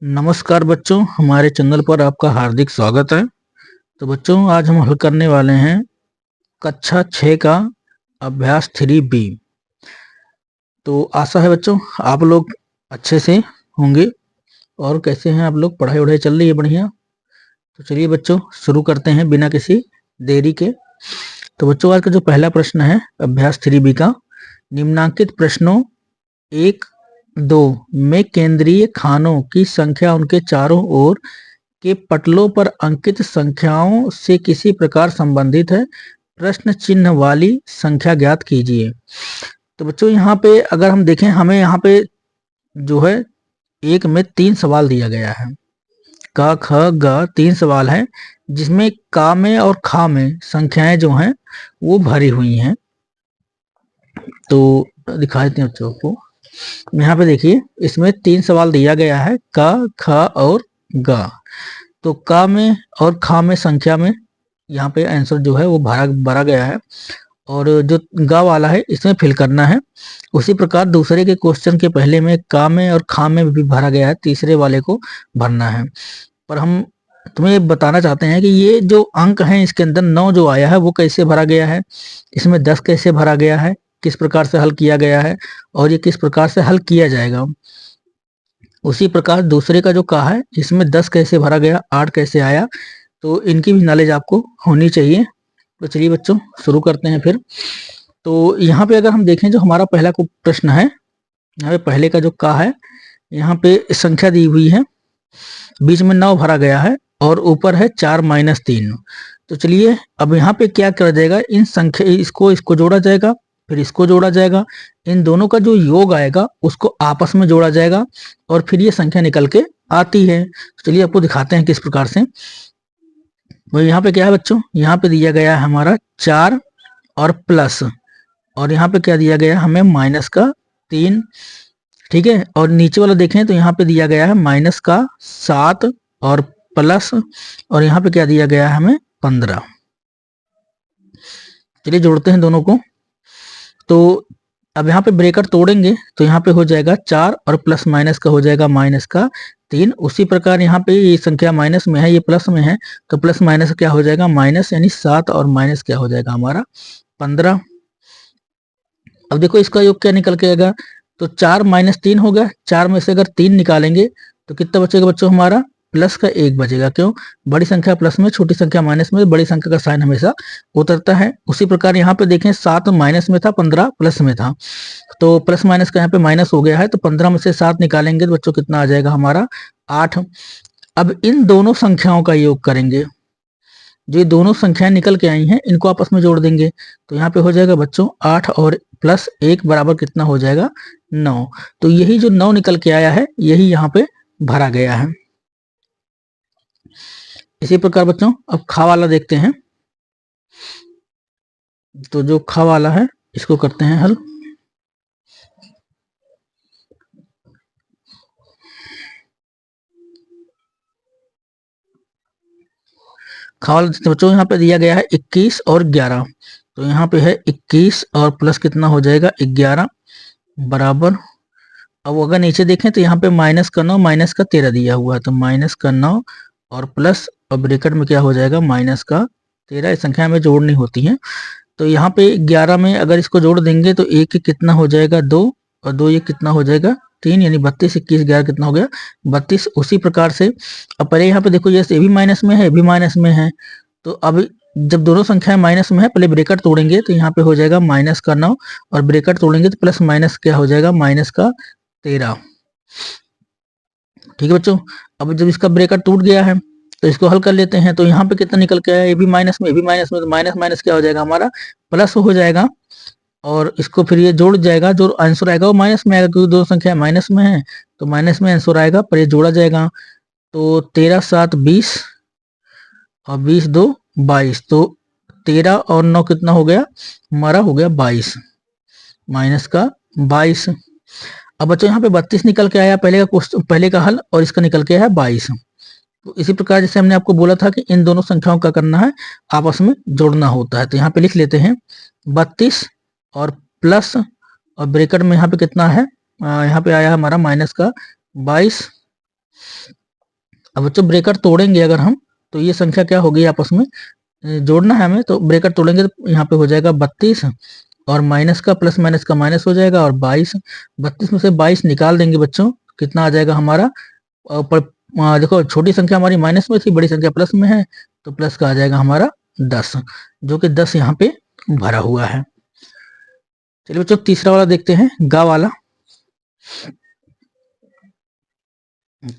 नमस्कार बच्चों, हमारे चैनल पर आपका हार्दिक स्वागत है। तो बच्चों, आज हम हल करने वाले हैं कक्षा 6 का अभ्यास 3B। तो आशा है बच्चों आप लोग अच्छे से होंगे। और कैसे हैं आप लोग? पढ़ाई वढ़ाई चल रही है बढ़िया? तो चलिए बच्चों शुरू करते हैं बिना किसी देरी के। तो बच्चों, आज का जो पहला प्रश्न है अभ्यास 3B का, निम्नांकित प्रश्नों 1-2 में केंद्रीय खानों की संख्या उनके चारों ओर के पटलों पर अंकित संख्याओं से किसी प्रकार संबंधित है। प्रश्न चिन्ह वाली संख्या ज्ञात कीजिए। तो बच्चों, यहाँ पे अगर हम देखें, हमें यहाँ पे जो है एक में 3 सवाल दिया गया है। क ख ग 3 सवाल है, जिसमें का में और खा में संख्याएं जो हैं वो भरी हुई हैं। तो दिखा देते हैं बच्चों को। यहाँ पे देखिए, इसमें 3 सवाल दिया गया है, क ख और ग। तो का में और खा में संख्या में यहाँ पे आंसर जो है वो भरा गया है, और जो गा वाला है इसमें फिल करना है। उसी प्रकार दूसरे के क्वेश्चन के पहले में का में और खा में भी भरा गया है, तीसरे वाले को भरना है। पर हम तुम्हें ये बताना चाहते हैं कि ये जो अंक हैं इसके अंदर 9 जो आया है वो कैसे भरा गया है, इसमें 10 कैसे भरा गया है, किस प्रकार से हल किया गया है, और ये किस प्रकार से हल किया जाएगा। उसी प्रकार दूसरे का जो कहा है इसमें 10 कैसे भरा गया, 8 कैसे आया, तो इनकी भी नॉलेज आपको होनी चाहिए। तो चलिए बच्चों शुरू करते हैं फिर। तो यहाँ पे अगर हम देखें, जो हमारा पहला प्रश्न है, यहाँ पे पहले का जो का है, यहाँ पे संख्या दी हुई है, बीच में 9 भरा गया है और ऊपर है 4 - 3। तो चलिए अब यहाँ पे क्या करा जाएगा, इन संख्या इसको जोड़ा जाएगा, फिर इसको जोड़ा जाएगा, इन दोनों का जो योग आएगा उसको आपस में जोड़ा जाएगा, और फिर ये संख्या निकल के आती है। तो चलिए आपको दिखाते हैं किस प्रकार से। तो यहाँ पे क्या है बच्चों, यहाँ पे दिया गया है हमारा 4 और प्लस, और यहाँ पे क्या दिया गया है हमें -3। ठीक है, और नीचे वाला देखें तो यहाँ पे दिया गया है -7 और प्लस, और यहाँ पे क्या दिया गया है हमें 15। चलिए जोड़ते हैं दोनों को। तो अब यहाँ पे ब्रेकर तोड़ेंगे तो यहाँ पे हो जाएगा 4 और प्लस माइनस का हो जाएगा -3। उसी प्रकार यहाँ पे ये संख्या माइनस में है, ये प्लस में है, तो प्लस माइनस क्या हो जाएगा माइनस, यानी 7 और माइनस क्या हो जाएगा हमारा 15। अब देखो इसका योग क्या निकल के आएगा, तो 4 - 3 हो गया, 4 में से अगर 3 निकालेंगे तो कितना बचेगा बच्चों हमारा, प्लस का 1 बचेगा। क्यों? बड़ी संख्या प्लस में, छोटी संख्या माइनस में, बड़ी संख्या का साइन हमेशा उतरता है। उसी प्रकार यहाँ पे देखें, 7 माइनस में था, 15 प्लस में था, तो प्लस माइनस का यहाँ पे माइनस हो गया है, तो 15 में से 7 निकालेंगे तो बच्चों कितना आ जाएगा हमारा 8। अब इन दोनों संख्याओं का योग करेंगे, जो ये दोनों संख्याएं निकल के आई हैं इनको आपस में जोड़ देंगे, तो यहाँ पे हो जाएगा बच्चों 8 और प्लस 1 बराबर कितना हो जाएगा 9। तो यही जो 9 निकल के आया है यही यहाँ पे भरा गया है। इसी प्रकार बच्चों अब खा वाला देखते हैं। तो जो खा वाला है इसको करते हैं हल। खा वाला देखते हैं बच्चों, यहाँ पे दिया गया है 21 और 11। तो यहाँ पे है 21 और प्लस कितना हो जाएगा 11 बराबर। अब अगर नीचे देखें तो यहाँ पे -9 -13 दिया हुआ है, तो -9 और प्लस, और ब्रैकेट में क्या हो जाएगा -13। इस संख्या में जोड़नी होती है, तो यहाँ पे 11 में अगर इसको जोड़ देंगे तो एक कितना हो जाएगा 2, और 2 ये कितना हो जाएगा 3, यानी 32, 21, 11 कितना हो गया 32। उसी प्रकार से अब पहले यहाँ पे देखो, ये भी माइनस में है, ये भी माइनस में है, तो अब जब दोनों संख्याएं माइनस में है, पहले ब्रैकेट तोड़ेंगे तो यहाँ पे हो जाएगा -9, और ब्रैकेट तोड़ेंगे तो प्लस माइनस क्या हो जाएगा -13। ठीक है बच्चों, अब जब इसका ब्रैकेट टूट गया है तो इसको हल कर लेते हैं। तो यहाँ पे कितना निकल के आया, ये भी माइनस में, ये भी माइनस में, तो माइनस माइनस क्या हो जाएगा हमारा प्लस हो जाएगा, और इसको फिर ये जोड़ जाएगा, जो आंसर आएगा वो माइनस में आएगा, क्योंकि दो संख्या माइनस में है तो माइनस में आंसर आएगा, पर ये जोड़ा जाएगा। तो 13 7 20 और 20 2 22, तो 13 और 9 कितना हो गया हमारा, हो गया 22, माइनस का 22। अब बच्चों यहाँ पे 32 निकल के आया, पहले का क्वेश्चन, पहले का हल, और इसका निकल के आया 22। तो इसी प्रकार जैसे हमने आपको बोला था कि इन दोनों संख्याओं का करना है आपस में जोड़ना होता है, तो यहाँ पे लिख लेते हैं 32 और प्लस, और ब्रैकेट में यहाँ पे कितना है, यहाँ पे आया हमारा -22, अब बच्चों ब्रेकर तोड़ेंगे अगर हम, तो ये संख्या क्या होगी आपस में जोड़ना है हमें, तो ब्रेकर तोड़ेंगे तो यहाँ पे हो जाएगा 32 और माइनस का प्लस माइनस का माइनस हो जाएगा और 22। 32 में से 22 निकाल देंगे बच्चों, कितना आ जाएगा हमारा पर देखो छोटी संख्या हमारी माइनस में थी, बड़ी संख्या प्लस में है, तो प्लस का आ जाएगा हमारा 10, जो कि 10 यहाँ पे भरा हुआ है। चलिए बच्चों तीसरा वाला देखते हैं, गा वाला।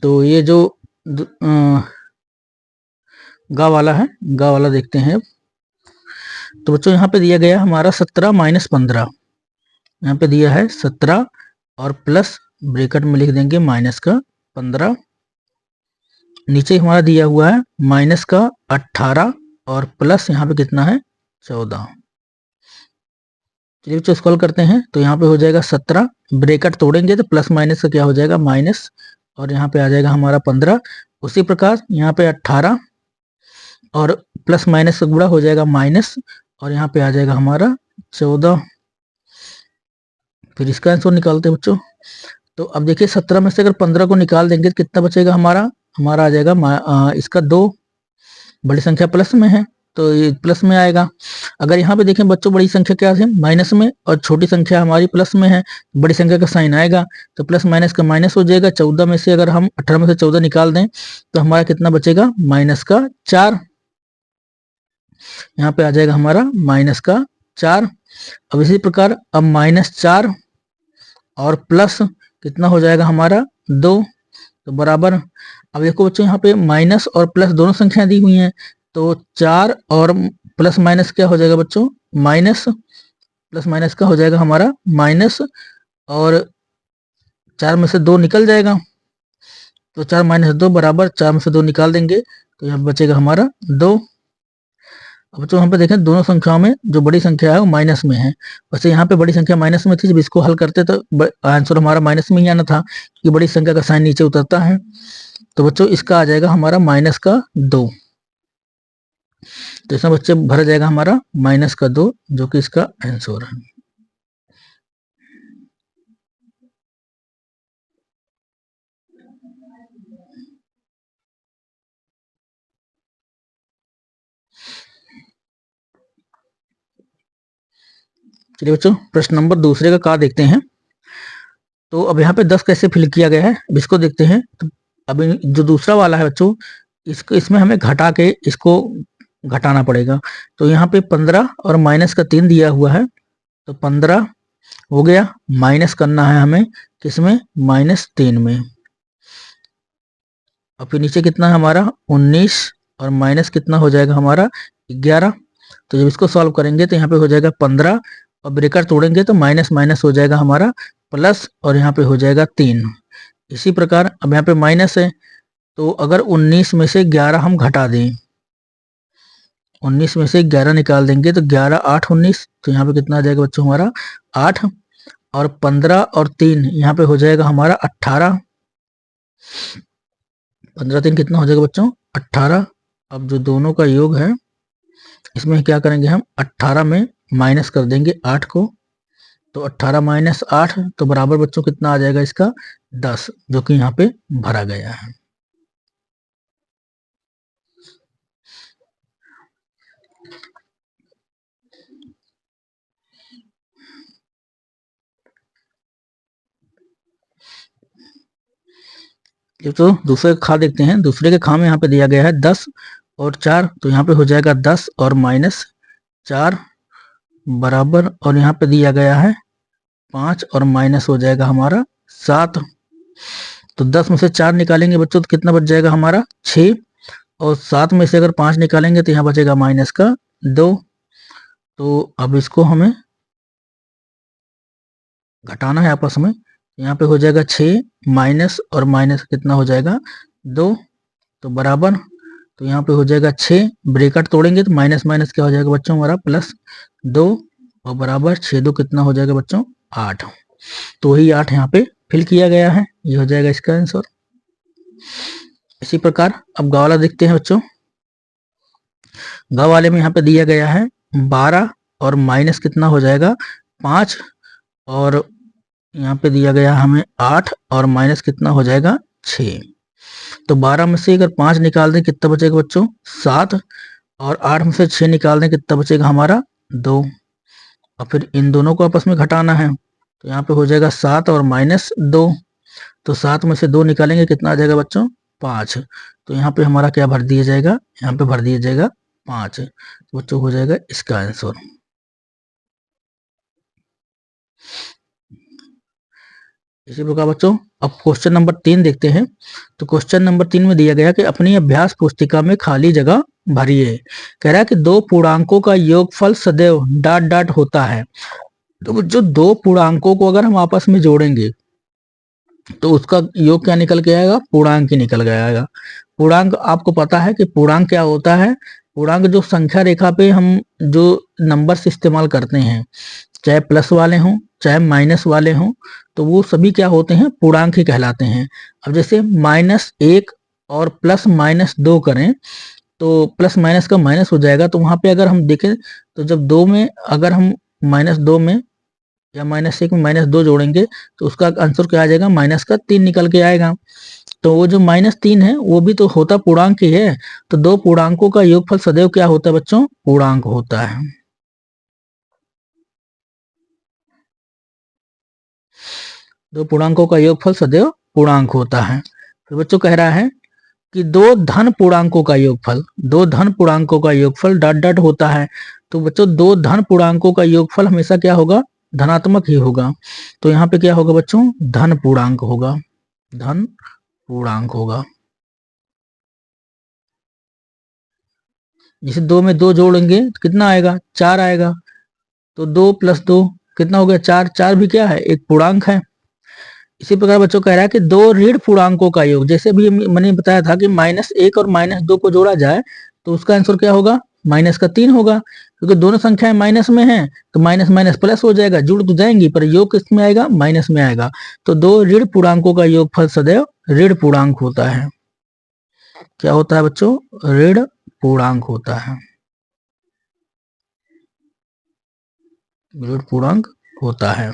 तो ये जो गा वाला है, गा वाला देखते हैं। तो बच्चों यहाँ पे दिया गया हमारा 17 माइनस 15, यहाँ पे दिया है 17 और प्लस ब्रैकेट में लिख देंगे माइनस का 15। नीचे हमारा दिया हुआ है माइनस का 18 और प्लस यहाँ पे कितना है 14। चलिए बच्चों स्क्रॉल करते हैं, तो यहाँ पे हो जाएगा 17, ब्रैकेट तोड़ेंगे तो प्लस माइनस का क्या हो जाएगा माइनस, और यहाँ पे आ जाएगा हमारा 15। उसी प्रकार यहाँ पे 18 और प्लस माइनस का गुणा हो जाएगा माइनस, और यहाँ पे आ जाएगा हमारा 14। फिर इसका आंसर निकालते हैं बच्चों। तो अब देखिए 17 में से अगर 15 को निकाल देंगे तो कितना बचेगा हमारा आ जाएगा इसका 2, बड़ी संख्या प्लस में है तो ये प्लस में आएगा। अगर यहाँ पे देखें बच्चों बड़ी संख्या क्या है माइनस में और छोटी संख्या हमारी प्लस में है, बड़ी संख्या का साइन आएगा तो प्लस माइनस का माइनस हो जाएगा। 14 में से अगर हम 18 में से 14 निकाल दें तो हमारा कितना बचेगा माइनस का 4, यहाँ पे आ जाएगा हमारा माइनस का 4। अब इसी प्रकार अब -4 और प्लस कितना हो जाएगा हमारा 2, तो बराबर। अब देखो बच्चों यहाँ पे माइनस और प्लस दोनों संख्याएं दी हुई हैं, तो 4 और प्लस माइनस क्या हो जाएगा बच्चों माइनस, प्लस माइनस का हो जाएगा हमारा माइनस, और 4 में से 2 निकल जाएगा, तो 4 माइनस 2 बराबर 4 में से 2 निकाल देंगे तो यहाँ बचेगा हमारा 2। अब तो यहाँ पे देखें दोनों संख्याओं में जो बड़ी संख्या है वो माइनस में है, वैसे यहाँ पे बड़ी संख्या माइनस में थी, जब इसको हल करते तो आंसर हमारा माइनस में ही आना था कि बड़ी संख्या का साइन नीचे उतरता है। तो बच्चों इसका आ जाएगा हमारा माइनस का 2, तो इसमें बच्चे भर जाएगा हमारा माइनस का 2, जो कि इसका आंसर है। चलिए बच्चों प्रश्न नंबर दूसरे का देखते हैं। तो अब यहाँ पे 10 कैसे फिल किया गया है अब इसको देखते हैं। तो अभी जो दूसरा वाला है बच्चों, इसमें हमें घटा के इसको घटाना पड़ेगा। तो यहाँ पे 15 और माइनस का 3 दिया हुआ है, तो 15 हो गया, माइनस करना है हमें किसमें -3 में। और फिर नीचे कितना है हमारा 19 और माइनस कितना हो जाएगा हमारा 11। तो जब इसको सॉल्व करेंगे तो यहाँ पे हो जाएगा 15 और ब्रेकर तोड़ेंगे तो माइनस माइनस हो जाएगा हमारा प्लस, और यहाँ पे हो जाएगा 3। इसी प्रकार अब यहाँ पे माइनस है, तो अगर 19 में से 11 हम घटा दें, 19 में से 11 निकाल देंगे तो 11 8 19, तो यहाँ पे कितना आ जाएगा बच्चों हमारा 8, और 15 और 3 यहाँ पे हो जाएगा हमारा 18। 15 3 कितना हो जाएगा बच्चों 18। अब जो दोनों का योग है इसमें क्या करेंगे हम 18 में माइनस कर देंगे 8 को, तो 18 माइनस 8 तो बराबर बच्चों कितना आ जाएगा इसका 10, जो कि यहाँ पे भरा गया है। तो दूसरे का खा देखते हैं। दूसरे के खा में यहाँ पे दिया गया है 10 और 4, तो यहाँ पे हो जाएगा 10 और -4 बराबर, और यहाँ पे दिया गया है 5 और माइनस हो जाएगा हमारा 7। तो 10 में से 4 निकालेंगे बच्चों तो कितना बच जाएगा हमारा 6, और 7 में से अगर 5 निकालेंगे तो यहाँ बचेगा माइनस का 2। तो अब इसको हमें घटाना है आपस में, यहाँ पे हो जाएगा 6 माइनस और माइनस कितना हो जाएगा 2, तो बराबर। तो यहाँ पे हो जाएगा 6, ब्रैकेट तोड़ेंगे तो माइनस माइनस क्या हो जाएगा बच्चों हमारा +2, और बराबर 6 2 कितना हो जाएगा बच्चों 8। तो ही 8 यहाँ पे फिल किया गया है, ये हो जाएगा इसका आंसर। इसी प्रकार अब गा वाला देखते हैं बच्चों। गा वाले में यहाँ पे दिया गया है 12 और माइनस कितना हो जाएगा 5, और यहाँ पे दिया गया हमें 8 और माइनस कितना हो जाएगा 6। तो 12 में से अगर 5 निकाल दें कितना बचेगा बच्चों? 7। और 8 में से 6 निकाल दें कितना बचेगा हमारा? 2। और फिर इन दोनों को आपस में घटाना है, तो यहाँ पे हो जाएगा 7 और -2। तो 7 में से 2 निकालेंगे कितना आ जाएगा बच्चों? 5। तो यहाँ पे हमारा क्या भर दिया जाएगा? यहाँ पे भर दिया जाएगा 5। तो बच्चों हो जाएगा इसका आंसर। इसी प्रकार बच्चों अब क्वेश्चन नंबर 3 देखते हैं। तो क्वेश्चन नंबर 3 में दिया गया कि अपनी अभ्यास पुस्तिका में खाली जगह भरिए। कह रहा है कि दो पूर्णांकों का योगफल सदैव ... होता है। तो जो दो पूर्णांकों को अगर हम आपस में जोड़ेंगे तो उसका योग क्या निकल के आएगा? पूर्णांक ही निकल के आएगा। पूर्णांक आपको पता है कि पूर्णांक क्या होता है? पूर्णांक जो संख्या रेखा पे हम जो नंबर्स इस्तेमाल करते हैं, चाहे प्लस वाले हों चाहे माइनस वाले हों, तो वो सभी क्या होते हैं? पूर्णांक ही कहलाते हैं। अब जैसे -1 और +-2 करें तो प्लस माइनस का माइनस हो जाएगा। तो वहां पे अगर हम देखें तो जब 2 में अगर हम -2 में या -1 में -2 जोड़ेंगे तो उसका आंसर क्या आ जाएगा? -3 निकल के आएगा। तो वो जो -3 है वो भी तो होता पूर्णांक ही है। तो दो पूर्णांकों का योगफल सदैव क्या होता है बच्चों? पूर्णांक होता है। दो पूर्णांकों का योगफल सदैव पूर्णांक होता है। तो बच्चों कह रहा है कि दो धन पूर्णांकों का योगफल, दो धन पूर्णांकों का योगफल ... होता है। तो बच्चों दो धन पूर्णांकों का योगफल हमेशा क्या होगा? धनात्मक ही होगा। तो यहाँ पे क्या होगा बच्चों? धन पूर्णांक होगा, धन पूर्णांक होगा। जैसे 2 में 2 जोड़ेंगे तो कितना आएगा? 4 आएगा। तो 2 + 2 कितना हो गया? 4। 4 भी क्या है? एक पूर्णांक है। इसी प्रकार बच्चों कह रहा है कि दो ऋण पूर्णांकों का योग, जैसे भी मैंने बताया था कि -1 और -2 को जोड़ा जाए तो उसका आंसर क्या होगा? -3 होगा, क्योंकि दोनों संख्याएं माइनस में हैं तो माइनस माइनस प्लस हो जाएगा, जुड़ तो जाएंगी पर योग किस में आएगा? माइनस में आएगा। तो दो ऋण पूर्णांकों का योगफल सदैव ऋण पूर्णांक होता है। क्या होता है बच्चों? ऋण पूर्णांक होता है, ऋण पूर्णांक होता है।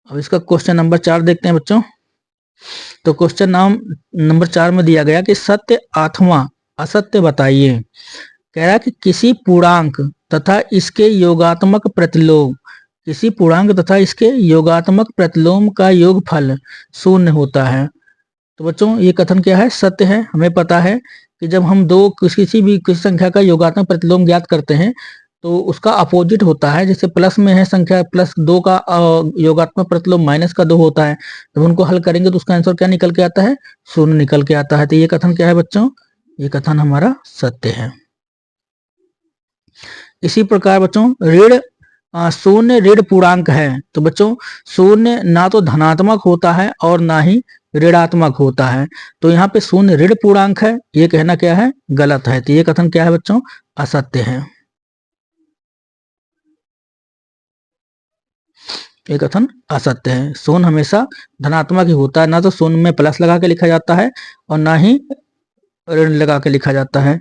अब इसका क्वेश्चन नंबर 4 देखते हैं बच्चों। तो क्वेश्चन नंबर 4 में दिया गया कि सत्य 8वां असत्य बताइए। कह रहा है कि किसी पूर्णांक तथा इसके योगात्मक प्रतिलोम, किसी पूर्णांक तथा इसके योगात्मक प्रतिलोम का योगफल 0 होता है। तो बच्चों ये कथन क्या है? सत्य है। हमें पता है कि जब हम किसी संख्या का योगात्मक प्रतिलोम ज्ञात करते हैं तो उसका अपोजिट होता है। जैसे प्लस में है संख्या, +2 का योगात्मक प्रतिलोम -2 होता है। जब उनको हल करेंगे तो उसका आंसर क्या निकल के आता है? 0 निकल के आता है। तो ये कथन क्या है बच्चों? ये कथन हमारा सत्य है। इसी प्रकार बच्चों ऋण 0 ऋण पूर्णांक है। तो बच्चों 0 ना तो धनात्मक होता है और ना ही ऋणात्मक होता है। तो यहाँ पे 0 ऋण पूर्णांक है, ये कहना क्या है? गलत है। तो ये कथन क्या है बच्चों? असत्य है। ये कथन असत्य है। 0 हमेशा धनात्मक ही होता है, ना तो 0 में प्लस लगा के लिखा जाता है और ना ही ऋण लगा के लिखा जाता है।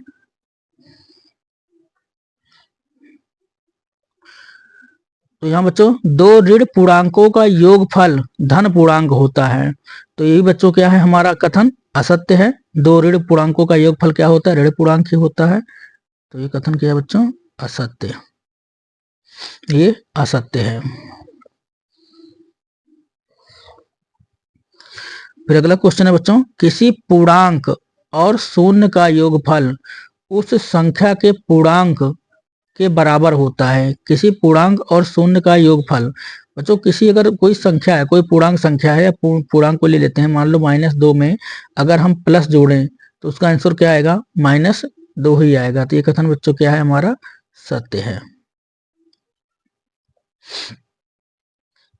तो यहाँ बच्चों दो ऋण पूर्णांकों का योगफल धन पूर्णांक होता है। तो यही बच्चों क्या है? हमारा कथन असत्य है। दो ऋण पूर्णांकों का योगफल क्या होता है? ऋण पूर्णांक ही होता है। तो ये कथन क्या है बच्चों? असत्य, ये असत्य है। फिर अगला क्वेश्चन है बच्चों, किसी पूर्णांक और 0 का योगफल उस संख्या के पूर्णांक के बराबर होता है। किसी पूर्णांक और 0 का योगफल, बच्चों किसी अगर कोई संख्या है, कोई पूर्णांक संख्या है या पूर्णांक को ले लेते हैं, मान लो -2 में अगर हम प्लस जोड़ें तो उसका आंसर क्या आएगा? -2 ही आएगा। तो ये कथन बच्चों क्या है? हमारा सत्य है।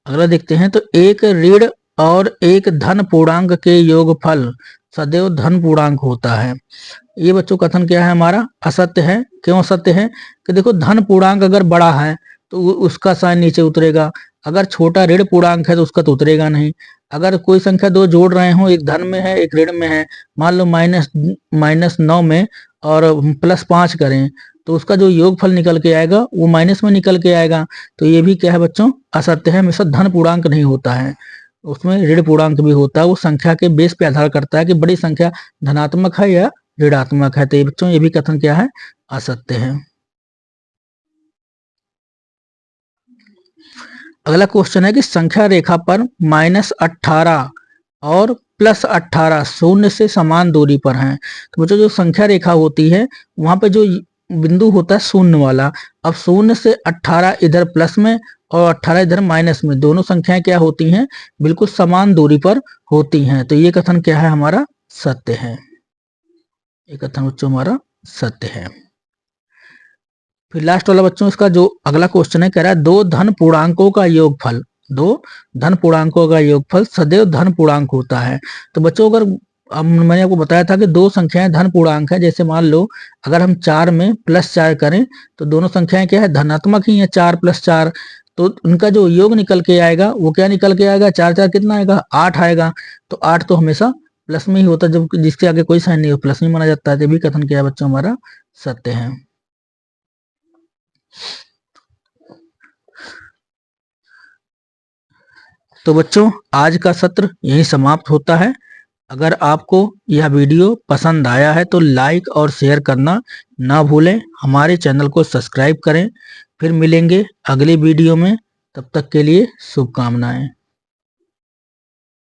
अगला देखते हैं। तो एक ऋण और एक धन पूर्णांक के योगफल सदैव धन पूर्णांक होता है। ये बच्चों कथन क्या है? हमारा असत्य है। क्यों असत्य है? कि देखो धन पूर्णांक अगर बड़ा है तो उसका साइन नीचे उतरेगा, अगर छोटा ऋण पूर्णांक है तो उसका तो उतरेगा नहीं। अगर कोई संख्या दो जोड़ रहे हो, एक धन में है एक ऋण में है, मान लो -9 में और +5 करें तो उसका जो योगफल निकल के आएगा वो माइनस में निकल के आएगा। तो ये भी क्या है बच्चों? असत्य है। हमेशा धन पूर्णांक नहीं होता है, उसमें ऋण पूर्णांक भी होता है, वो संख्या के बेस पे आधार करता है कि बड़ी संख्या धनात्मक है या ऋणात्मक है। तो ये बच्चों ये भी कथन क्या है, असत्य है। अगला क्वेश्चन है कि संख्या रेखा पर -18 और +18 शून्य से समान दूरी पर हैं। तो बच्चों जो संख्या रेखा होती है वहां पे जो बिंदु होता है शून्य वाला, अब शून्य से 18 इधर प्लस में और 18 इधर माइनस में, दोनों संख्याएं क्या होती हैं, बिल्कुल समान दूरी पर होती हैं। तो ये कथन क्या है, हमारा सत्य है। ये कथन बच्चों हमारा सत्य है। फिर लास्ट वाला बच्चों इसका जो अगला क्वेश्चन है, कह रहा है दो धन पूर्णांकों का योगफल, दो धन पूर्णांकों का योगफल सदैव धन पूर्णांक होता है। तो बच्चों अगर मैंने आपको बताया था कि दो संख्याएं धन पूर्णांक है, जैसे मान लो अगर हम 4 में +4 करें तो दोनों संख्याएं क्या है, धनात्मक ही है, 4 + 4, तो उनका जो योग निकल के आएगा वो क्या निकल के आएगा, 4 4 कितना आएगा, 8 आएगा। तो 8 तो हमेशा प्लस में ही होता है, जब जिसके आगे कोई साइन नहीं हो प्लस में माना जाता है। तो भी कथन क्या है बच्चों, हमारा सत्य है। तो बच्चों आज का सत्र यहीं समाप्त होता है। अगर आपको यह वीडियो पसंद आया है तो लाइक और शेयर करना ना भूलें, हमारे चैनल को सब्सक्राइब करें। फिर मिलेंगे अगले वीडियो में, तब तक के लिए शुभकामनाएं।